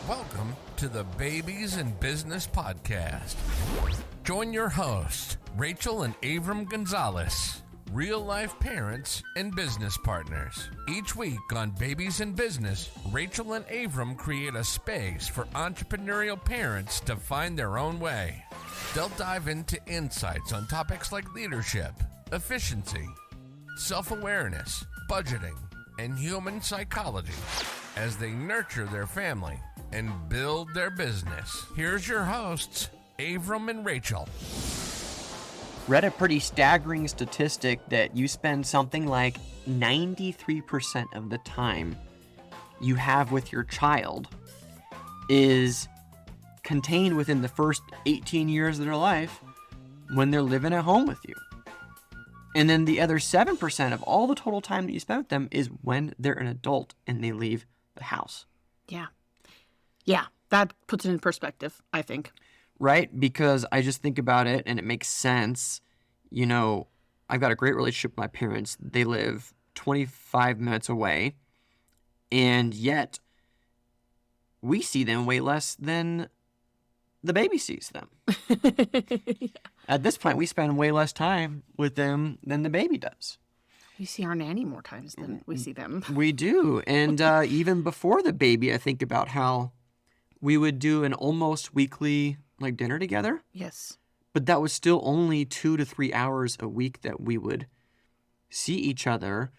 Welcome to the Babies in Business Podcast. Join your hosts, Rachel and Avram Gonzales, real-life parents and business partners. Each week on Babies in Business, Rachel and Avram create a space for entrepreneurial parents to find their own way. They'll dive into insights on topics like leadership, efficiency, self-awareness, budgeting, and human psychology as they nurture their family and build their business. Here's your hosts, Avram and Rachel. Read a pretty staggering statistic that you spend something like 93% of the time you have with your child is contained within the first 18 years of their life when they're living at home with you. And then the other 7% of all the total time that you spend with them is when they're an adult and they leave the house. Yeah, that puts it in perspective, I think. Right? Because I just think about it and it makes sense. You know, I've got a great relationship with my parents. They live 25 minutes away, and yet we see them way less than the baby sees them. Yeah. At this point, we spend way less time with them than the baby does. We see our nanny more times than we see them. We do. And even before the baby, I think about how we would do an almost weekly dinner together. Yes. But that was still only 2 to 3 hours a week that we would see each other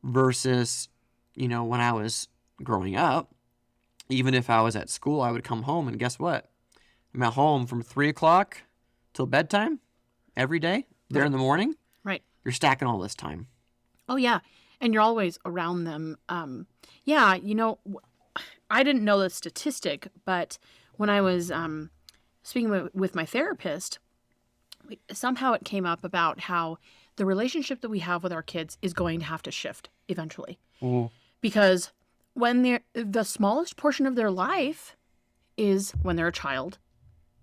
versus, when I was growing up, even if I was at school, I would come home and guess what? I'm at home from 3 o'clock till bedtime every day there in the morning. Right. You're stacking all this time. Oh, yeah. And you're always around them. I didn't know the statistic, but when I was speaking with my therapist, somehow it came up about how the relationship that we have with our kids is going to have to shift eventually. Ooh. Because when the smallest portion of their life is when they're a child,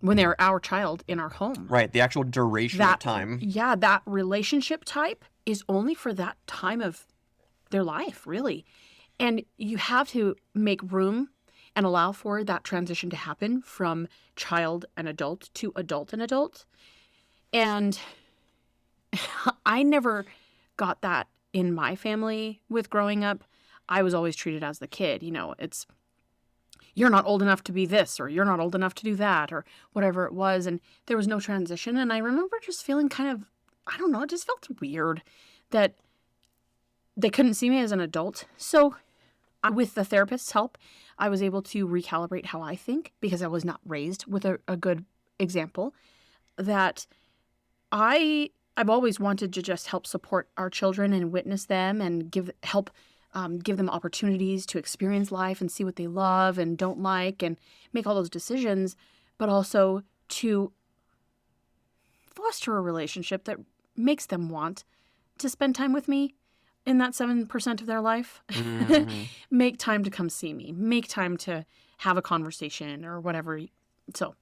when they're our child in our home. Right, the actual duration of time. Yeah, that relationship type is only for that time of their life, really. And you have to make room and allow for that transition to happen from child and adult to adult and adult. And I never got that in my family with growing up. I was always treated as the kid. It's, you're not old enough to be this, or you're not old enough to do that, or whatever it was. And there was no transition. And I remember just feeling kind of, I don't know, it just felt weird that they couldn't see me as an adult. So with the therapist's help, I was able to recalibrate how I think, because I was not raised with a good example, that I've always wanted to just help support our children and witness them and give them opportunities to experience life and see what they love and don't like and make all those decisions, but also to foster a relationship that makes them want to spend time with me in that 7% of their life. Mm-hmm. Make time to come see me. Make time to have a conversation or whatever. So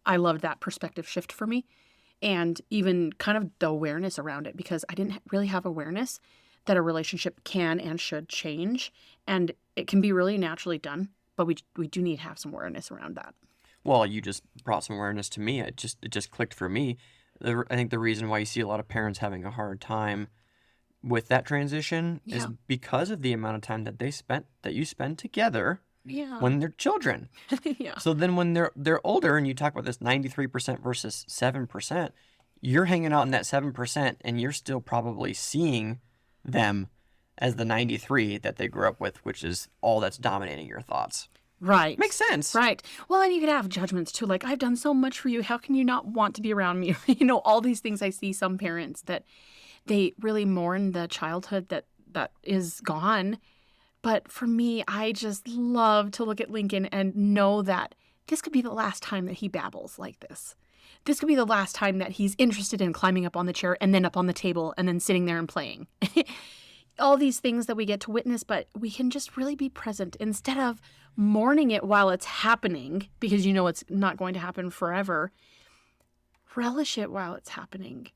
I loved that perspective shift for me, and even kind of the awareness around it, because I didn't really have awareness that a relationship can and should change, and it can be really naturally done, but we do need to have some awareness around that. Well, you just brought some awareness to me. It just clicked for me. I think the reason why you see a lot of parents having a hard time with that transition is because of the amount of time that you spend together when they're children. Yeah. So then when they're older, and you talk about this 93% versus 7%, you're hanging out in that 7%, and you're still probably seeing them as the 93 that they grew up with, which is all that's dominating your thoughts. Right. Makes sense. Right. Well, and you could have judgments too, like, I've done so much for you. How can you not want to be around me? All these things. I see some parents that they really mourn the childhood that is gone. But for me, I just love to look at Lincoln and know that this could be the last time that he babbles like this. This could be the last time that he's interested in climbing up on the chair and then up on the table and then sitting there and playing. All these things that we get to witness, but we can just really be present instead of mourning it while it's happening, because it's not going to happen forever. Relish it while it's happening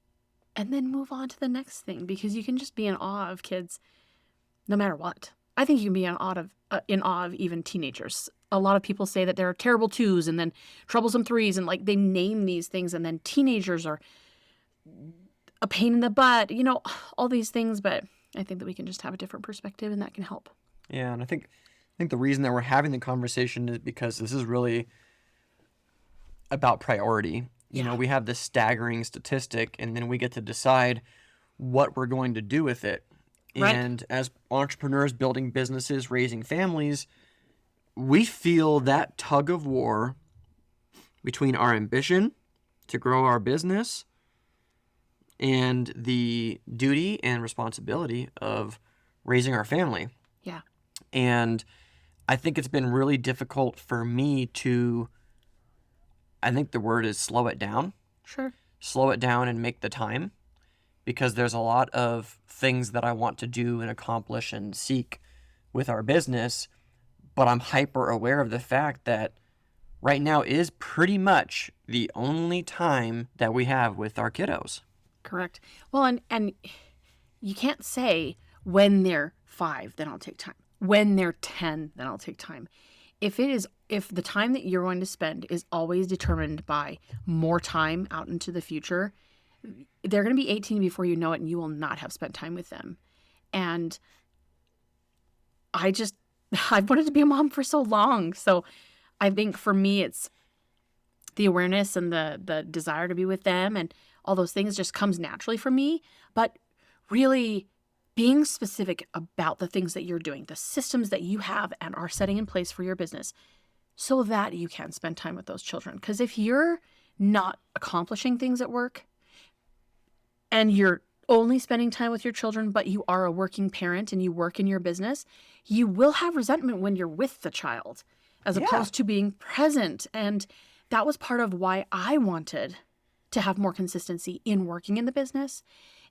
and then move on to the next thing, because you can just be in awe of kids no matter what. I think you can be in awe of even teenagers a lot of people say that there are terrible twos and then troublesome threes, and like they name these things, and then teenagers are a pain in the butt, all these things. But I think that we can just have a different perspective, and that can help. Yeah, and I think the reason that we're having the conversation is because this is really about priority. We have this staggering statistic, and then we get to decide what we're going to do with it. Right. And as entrepreneurs building businesses, raising families, we feel that tug of war between our ambition to grow our business and the duty and responsibility of raising our family. Yeah. And I think it's been really difficult for me to, I think the word is slow it down. Sure. Slow it down and make the time, because there's a lot of things that I want to do and accomplish and seek with our business, but I'm hyper aware of the fact that right now is pretty much the only time that we have with our kiddos. Correct. Well, and you can't say when they're 5, then I'll take time. When they're 10, then I'll take time. If the time that you're going to spend is always determined by more time out into the future, they're going to be 18 before you know it, and you will not have spent time with them. And I've wanted to be a mom for so long. So I think for me, it's the awareness and the desire to be with them, and all those things just comes naturally for me. But really being specific about the things that you're doing, the systems that you have and are setting in place for your business, so that you can spend time with those children. Because if you're not accomplishing things at work, and you're only spending time with your children, but you are a working parent and you work in your business, you will have resentment when you're with the child, as opposed to being present. And that was part of why I wanted to have more consistency in working in the business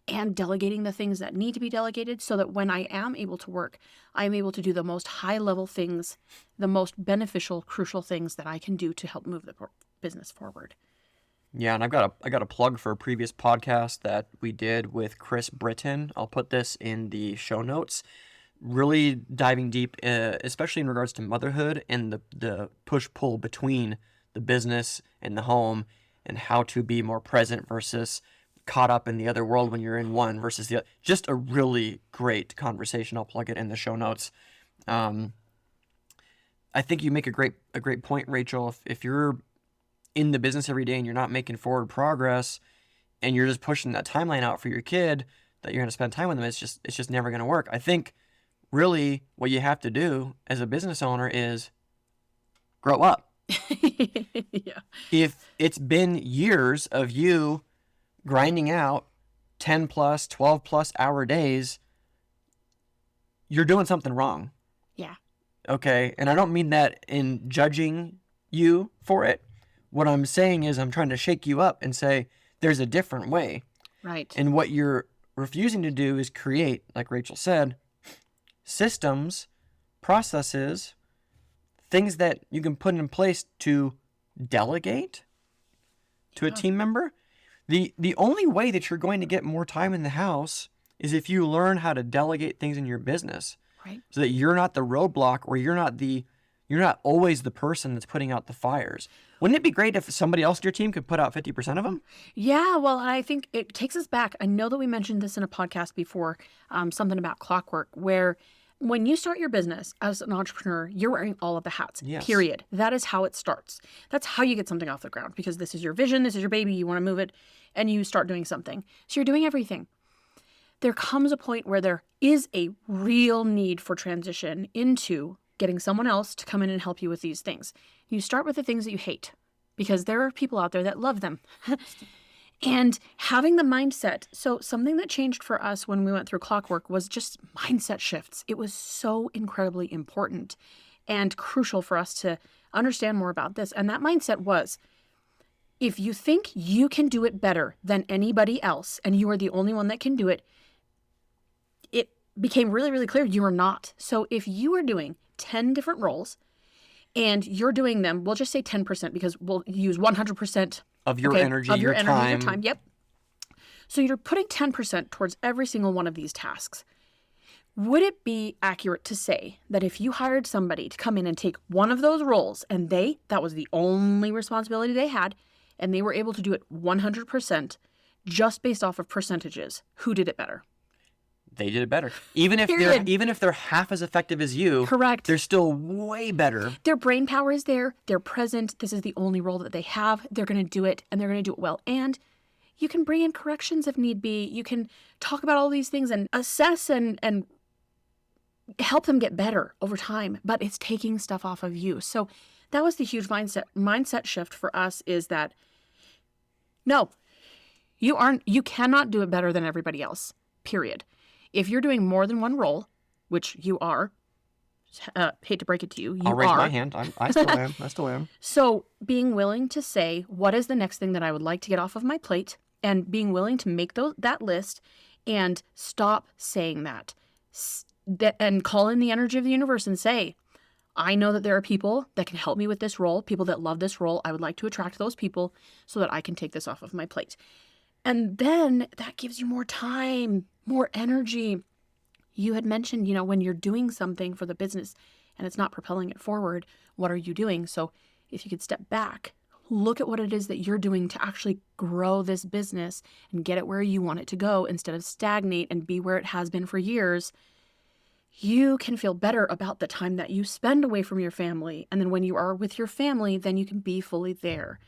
and delegating the things that need to be delegated, so that when I am able to work, I am able to do the most high-level things, the most beneficial, crucial things that I can do to help move the business forward. Yeah, and I got a plug for a previous podcast that we did with Chris Britton. I'll put this in the show notes. Really diving deep, especially in regards to motherhood and the push-pull between the business and the home, and how to be more present versus caught up in the other world when you're in one versus the other. Just a really great conversation. I'll plug it in the show notes. I think you make a great point, Rachel. If you're in the business every day and you're not making forward progress, and you're just pushing that timeline out for your kid that you're going to spend time with them, it's just never going to work. I think really what you have to do as a business owner is grow up. Yeah. If it's been years of you grinding out 10 plus, 12 plus hour days, you're doing something wrong. Yeah. Okay. And I don't mean that in judging you for it. What I'm saying is I'm trying to shake you up and say there's a different way. Right. And what you're refusing to do is create, like Rachel said, systems, processes, things that you can put in place to delegate to a team member. The only way that you're going to get more time in the house is if you learn how to delegate things in your business. Right. So that you're not the roadblock, or you're not always the person that's putting out the fires. Wouldn't it be great if somebody else in your team could put out 50% of them? Yeah, well, I think it takes us back. I know that we mentioned this in a podcast before, something about clockwork, where when you start your business as an entrepreneur, you're wearing all of the hats, period. That is how it starts. That's how you get something off the ground, because this is your vision, this is your baby, you want to move it, and you start doing something. So you're doing everything. There comes a point where there is a real need for transition into getting someone else to come in and help you with these things. You start with the things that you hate, because there are people out there that love them. And having the mindset. So something that changed for us when we went through clockwork was just mindset shifts. It was so incredibly important and crucial for us to understand more about this. And that mindset was, if you think you can do it better than anybody else and you are the only one that can do it, it became really, really clear you are not. So if you are doing 10 different roles and you're doing them, we'll just say 10% because we'll use 100% of your energy, your time. Yep. So you're putting 10% towards every single one of these tasks. would it be accurate to say that if you hired somebody to come in and take one of those roles and that was the only responsibility they had, and they were able to do it 100% just based off of percentages, who did it better? They did it better. Even if they're half as effective as you, correct, they're still way better. Their brain power is there. They're present. This is the only role that they have. They're going to do it, and they're going to do it well. And you can bring in corrections if need be. You can talk about all these things and assess and help them get better over time. But it's taking stuff off of you. So that was the huge mindset shift for us, is that no, you cannot do it better than everybody else, period. If you're doing more than one role, which you are, hate to break it to you, I'll raise my hand. I still am. So being willing to say, what is the next thing that I would like to get off of my plate? And being willing to make that list and stop saying that. And call in the energy of the universe and say, I know that there are people that can help me with this role, people that love this role. I would like to attract those people so that I can take this off of my plate. And then that gives you more time, more energy. You had mentioned, when you're doing something for the business and it's not propelling it forward, what are you doing? So if you could step back, look at what it is that you're doing to actually grow this business and get it where you want it to go instead of stagnate and be where it has been for years, you can feel better about the time that you spend away from your family. And then when you are with your family, then you can be fully there.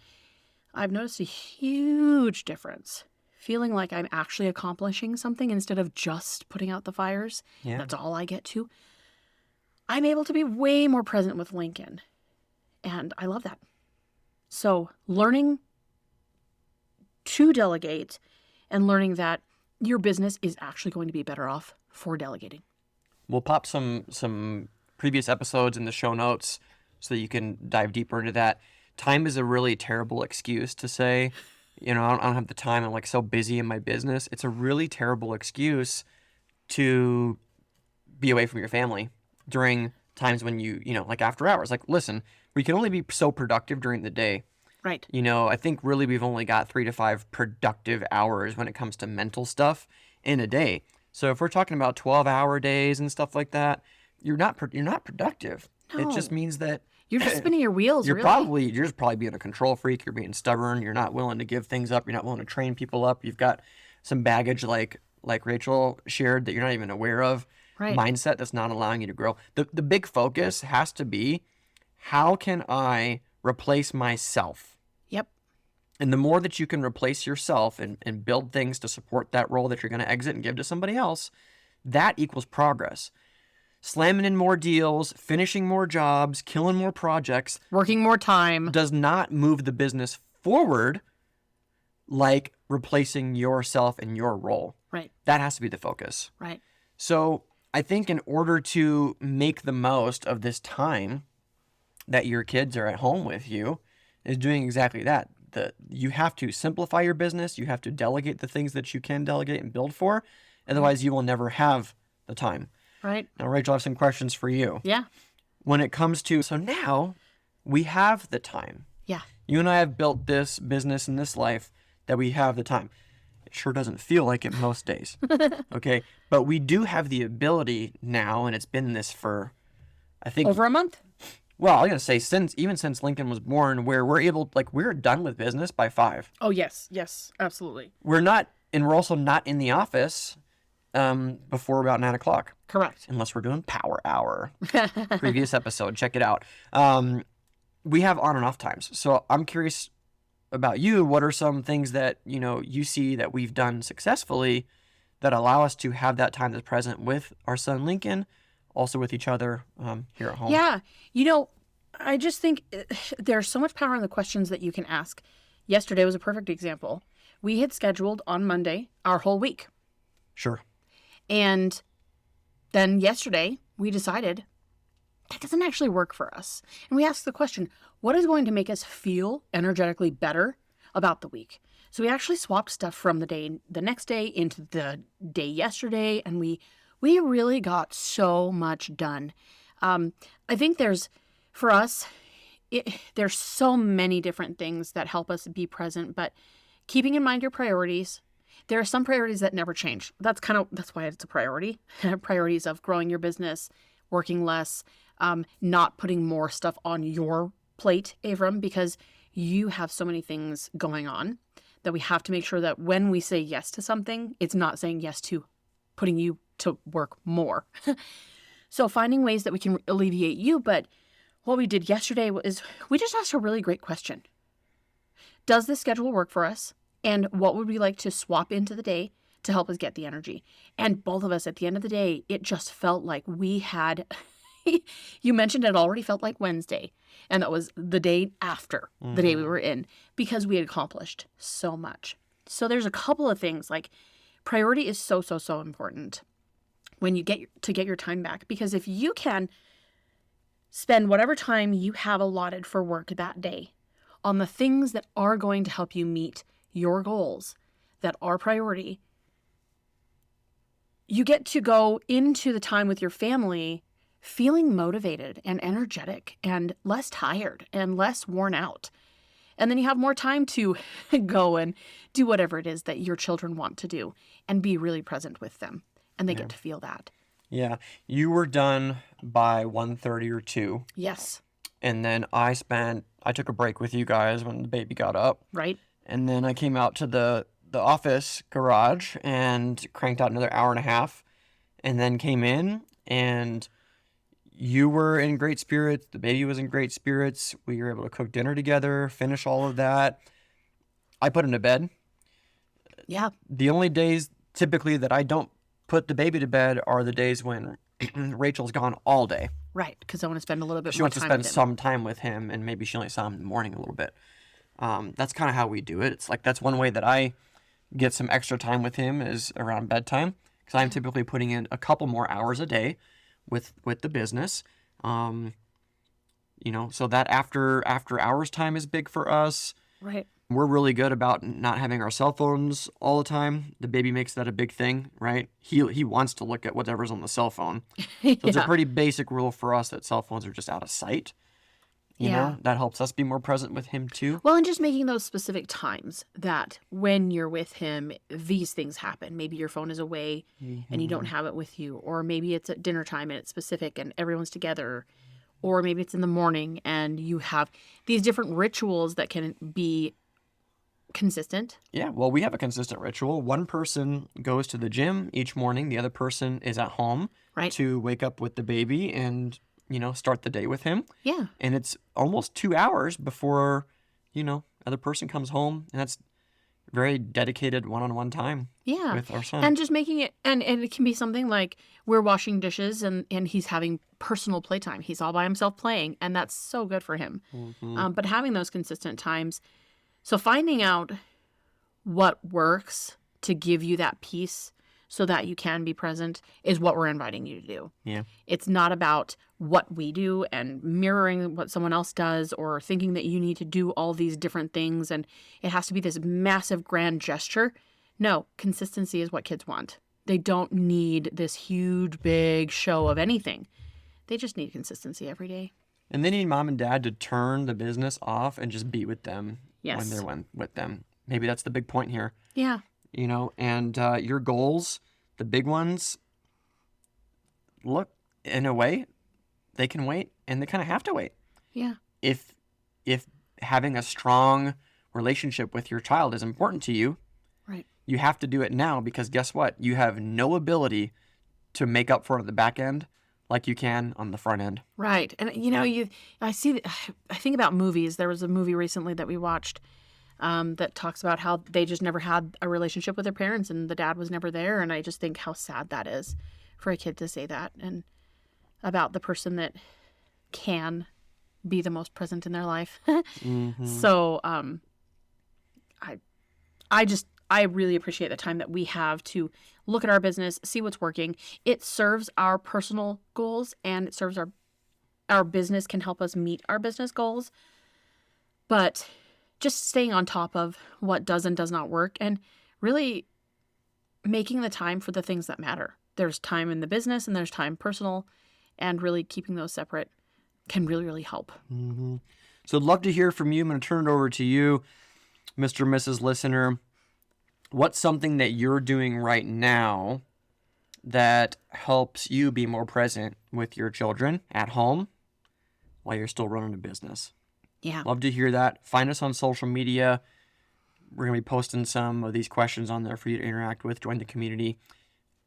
I've noticed a huge difference feeling like I'm actually accomplishing something instead of just putting out the fires. Yeah. That's all I get to. I'm able to be way more present with Lincoln. And I love that. So learning to delegate and learning that your business is actually going to be better off for delegating. We'll pop some previous episodes in the show notes so that you can dive deeper into that. Time is a really terrible excuse to say, I don't have the time. I'm so busy in my business. It's a really terrible excuse to be away from your family during times when you after hours. Listen, we can only be so productive during the day. Right. I think really we've only got 3 to 5 productive hours when it comes to mental stuff in a day. So if we're talking about 12-hour days and stuff like that, you're not productive. No. It just means that you're just spinning your wheels. You're really. just probably being a control freak. You're being stubborn. You're not willing to give things up. You're not willing to train people up. You've got some baggage like Rachel shared that you're not even aware of. Right. Mindset that's not allowing you to grow. The big focus has to be, how can I replace myself? Yep. And the more that you can replace yourself and build things to support that role that you're going to exit and give to somebody else, that equals progress. Slamming in more deals, finishing more jobs, killing more projects, working more time does not move the business forward like replacing yourself in your role. Right. That has to be the focus. Right. So I think in order to make the most of this time that your kids are at home with you, is doing exactly that. You have to simplify your business. You have to delegate the things that you can delegate and build for. Otherwise, you will never have the time. Right. Now, Rachel, I have some questions for you. Yeah. When it comes to, so now we have the time. Yeah. You and I have built this business in this life that we have the time. It sure doesn't feel like it most days. Okay. But we do have the ability now, and it's been this for, I think, over a month. Well, I'm going to say since Lincoln was born, where we're done with business by 5. Oh, yes. Yes, absolutely. We're also not in the office before about 9 o'clock. Correct. Unless we're doing power hour. Previous episode, check it out. We have on and off times. So I'm curious about you. What are some things that, you see that we've done successfully that allow us to have that time that's present with our son Lincoln, also with each other here at home? Yeah. I just think there's so much power in the questions that you can ask. Yesterday was a perfect example. We had scheduled on Monday our whole week. Sure. And then yesterday we decided that doesn't actually work for us. And we asked the question, what is going to make us feel energetically better about the week? So we actually swapped stuff from the next day into the day yesterday, and we really got so much done. I think there's so many different things that help us be present, but keeping in mind your priorities there are some priorities that never change. That's why it's a priority. Priorities of growing your business, working less, not putting more stuff on your plate, Avram, because you have so many things going on that we have to make sure that when we say yes to something, it's not saying yes to putting you to work more. So finding ways that we can alleviate you. But what we did yesterday was we just asked a really great question. Does this schedule work for us? And what would we like to swap into the day to help us get the energy? And both of us, at the end of the day, it just felt like we had, you mentioned it already felt like Wednesday. And that was the day after the day we were in, because we had accomplished so much. So there's a couple of things, like priority is so, so, so important when you get your time back. Because if you can spend whatever time you have allotted for work that day on the things that are going to help you meet your goals, that are priority, you get to go into the time with your family feeling motivated and energetic and less tired and less worn out. And then you have more time to go and do whatever it is that your children want to do and be really present with them. And they get to feel that. Yeah. You were done by 1:30 or 2. Yes. And then I took a break with you guys when the baby got up. Right. And then I came out to the office garage and cranked out another hour and a half, and then came in, and you were in great spirits. The baby was in great spirits. We were able to cook dinner together, finish all of that. I put him to bed. Yeah. The only days typically that I don't put the baby to bed are the days when Rachel's gone all day. Right. Because I want to spend a little bit She more wants to time spend with him. some time with him, and maybe she only saw him in the morning a little bit. That's kind of how we do it. It's like that's one way that I get some extra time with him is around bedtime, because I'm typically putting in a couple more hours a day with the business. So that after hours time is big for us. Right. We're really good about not having our cell phones all the time. The baby makes that a big thing, right? He wants to look at whatever's on the cell phone. So it's a pretty basic rule for us that cell phones are just out of sight. You know, that helps us be more present with him too. Well, and just making those specific times that when you're with him, these things happen. Maybe your phone is away and you don't have it with you. Or maybe it's at dinner time and it's specific and everyone's together. Or maybe it's in the morning and you have these different rituals that can be consistent. Yeah, well, we have a consistent ritual. One person goes to the gym each morning. The other person is at home to wake up with the baby and, start the day with him. Yeah. And it's almost 2 hours before, other person comes home. And that's very dedicated one-on-one time with our son. And just making it, and it can be something like we're washing dishes and he's having personal playtime. He's all by himself playing, and that's so good for him. But having those consistent times. So finding out what works to give you that peace so that you can be present is what we're inviting you to do. Yeah. It's not about what we do and mirroring what someone else does or thinking that you need to do all these different things and it has to be this massive grand gesture. No, consistency is what kids want. They don't need this huge, big show of anything. They just need consistency every day. And they need mom and dad to turn the business off and just be with them when they're with them. Maybe that's the big point here. Yeah. And your goals, the big ones, look, in a way, they can wait, and they kind of have to wait. Yeah. If having a strong relationship with your child is important to you, right, you have to do it now, because guess what? You have no ability to make up for it at the back end like you can on the front end. Right. And I think about movies. There was a movie recently that we watched that talks about how they just never had a relationship with their parents and the dad was never there. And I just think how sad that is for a kid to say that, and about the person that can be the most present in their life. So I really appreciate the time that we have to look at our business, see what's working. It serves our personal goals and it serves our business, can help us meet our business goals. But just staying on top of what does and does not work and really making the time for the things that matter. There's time in the business and there's time personal, and really keeping those separate can really, really help. So I'd love to hear from you. I'm going to turn it over to you, Mr. and Mrs. Listener. what's something that you're doing right now that helps you be more present with your children at home while you're still running a business? Yeah. Love to hear that. Find us on social media. We're going to be posting some of these questions on there for you to interact with. Join the community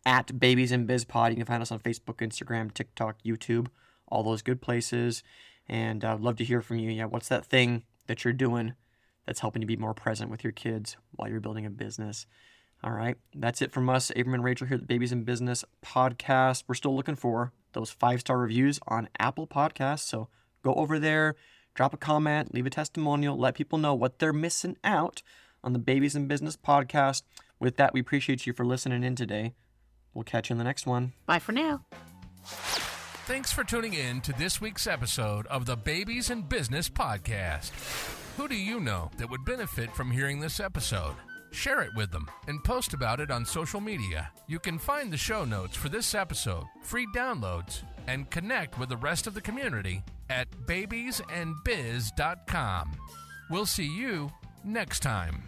at Babies and Biz Pod. You can find us on Facebook, Instagram, TikTok, YouTube, all those good places. And I'd love to hear from you. Yeah, what's that thing that you're doing that's helping you be more present with your kids while you're building a business? All right, that's it from us, Avram and Rachel here at the Babies in Business podcast. We're still looking for those 5-star reviews on Apple Podcasts. So go over there, drop a comment, leave a testimonial, let people know what they're missing out on the Babies in Business podcast. With that, we appreciate you for listening in today. We'll catch you in the next one. Bye for now. Thanks for tuning in to this week's episode of the Babies in Business podcast. Who do you know that would benefit from hearing this episode? Share it with them and post about it on social media. You can find the show notes for this episode, free downloads, and connect with the rest of the community at babiesandbiz.com. We'll see you next time.